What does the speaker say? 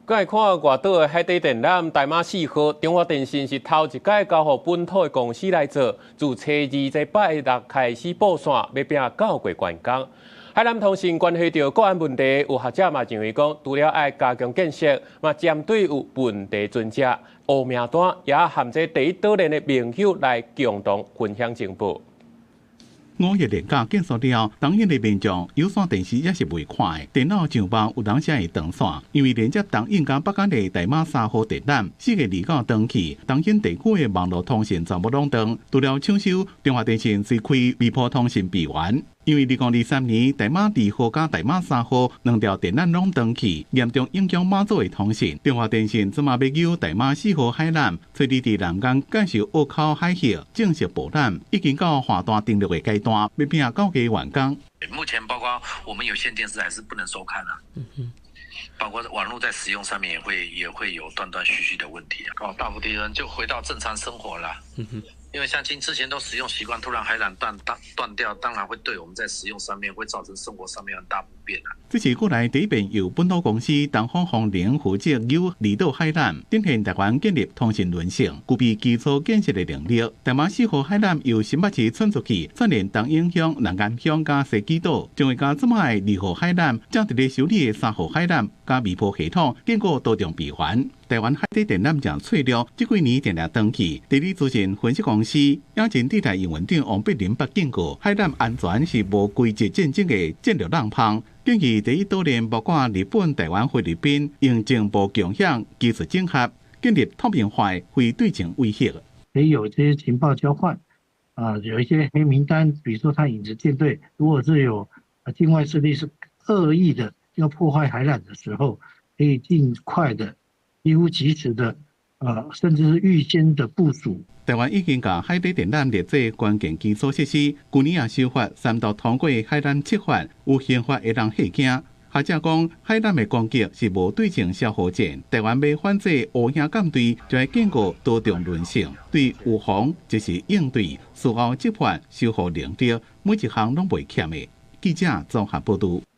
該看外島的海底電纜大馬4號，中華電信是頭一屆交予本土的公司來做，自初二這拜六開始布線，要拼9月完工。海南通信關係到國安問題，有學者嘛認為講，除了愛加強建設，嘛針對有問題存在黑名單，也含這第一島鏈的盟友來共同分享情報。5月連假結束了，當天的民眾有線電視也是未看的，電腦上班有當時會斷線，因為連接東引甲北港的大馬3號電纜4月29登記，當天地區的網絡通訊全部攏斷，除了搶修，中華電信是開微波通訊備援。因為2023年大馬2號加大馬3號兩條電纜攏斷去，嚴重影響馬祖的通訊。中華電信即馬要由大馬4號海纜，隨時佇南港建設澳口海峽正式布纜，已經到華大登陸的階段，要拼9月完工。目前包括我們有線電視還是不能收看啊。包括網絡在使用上面也會有斷斷續續的問題啊。大幅地人就回到正常生活了。因為鄉親之前都使用習慣，突然海纜斷掉，當然會對我們在使用上面會造成生活上面很大不便啊。這次過來第一遍由本土公司東方紅聯負責有離島海纜，展現台灣建立通訊韌性，具備基礎建設的能力。大馬4號海纜由新北市伸出去，串聯東引鄉、南安鄉加西基島，將會加這麼的2號海纜，將佇咧修理的3號海纜加微波系統，經過多重備援。台灣海底電纜正脆弱，這幾年定定登記。地理資訊分析公司亞前地台營運長王碧林捌警告，海纜安全是無規則戰爭的戰略浪棒。建議第一島鏈包括日本、台灣、菲律賓，用情報共享、技術整合，建立透明化，非對稱威脅。可以有這些情報交換，有一些黑名單，比如說他影子艦隊，如果是有境外勢力是惡意的要破壞海纜的時候，可以盡快的。幾乎及時的，甚至是預先的部署。台灣已經把海底電纜列做關鍵基礎設施，去年也修法3度通過海纜7法，有憲法會讓嚇驚。學者講，海纜的攻擊是無對稱消耗戰，台灣要反制烏鴉艦隊，就要建構多重韌性，對預防就是應對，事後執法修復能力，每一項攏袂欠的。記者綜合報道。